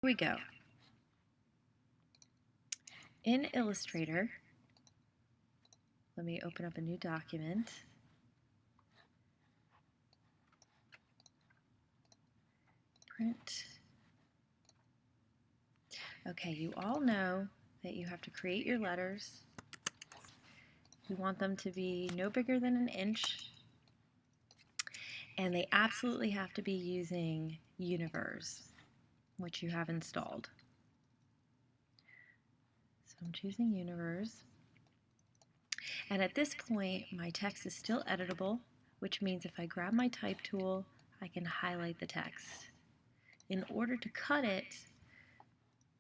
we go. In Illustrator, let me open up a new document. Print. Okay, you all know that you have to create your letters. You want them to be no bigger than an inch, and they absolutely have to be using Universe, which you have installed. So I'm choosing Universe. And at this point, my text is still editable, which means if I grab my type tool, I can highlight the text. In order to cut it,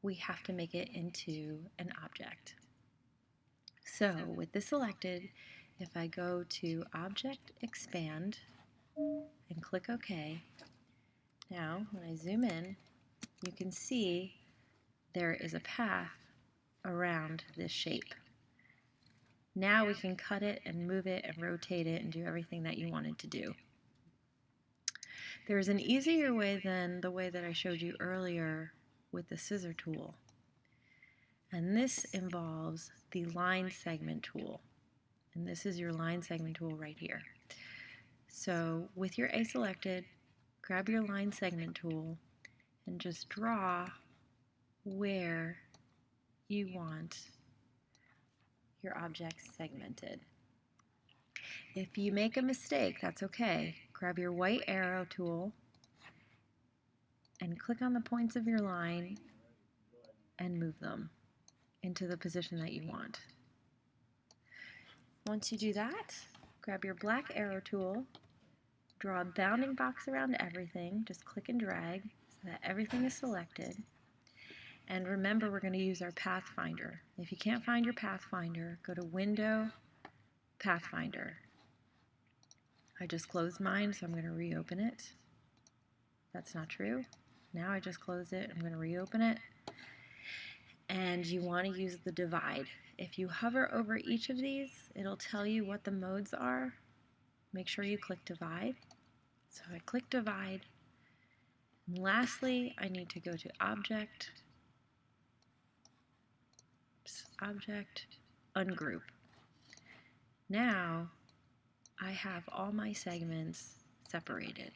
we have to make it into an object. So with this selected, if I go to Object Expand and click OK, now when I zoom in, you can see there is a path around this shape. Now we can cut it and move it and rotate it and do everything that you wanted to do. There's an easier way than the way that I showed you earlier with the scissor tool. And this involves the line segment tool. And this is your line segment tool right here. So with your A selected, grab your line segment tool and just draw where you want your object segmented. If you make a mistake, that's okay. Grab your white arrow tool and click on the points of your line and move them into the position that you want. Once you do that, grab your black arrow tool, draw a bounding box around everything, just click and drag so that everything is selected. And remember, we're going to use our Pathfinder. If you can't find your Pathfinder, go to Window, Pathfinder. I just closed mine, so I'm going to reopen it. That's not true. Now I just closed it. I'm going to reopen it. And you want to use the divide. If you hover over each of these, it'll tell you what the modes are. Make sure you click divide. So I click divide. And lastly, I need to go to Object, Ungroup. Now I have all my segments separated,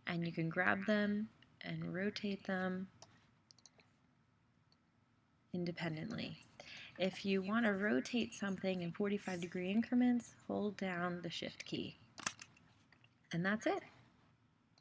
and you can grab them and rotate them independently. If you want to rotate something in 45-degree increments, hold down the Shift key. And that's it.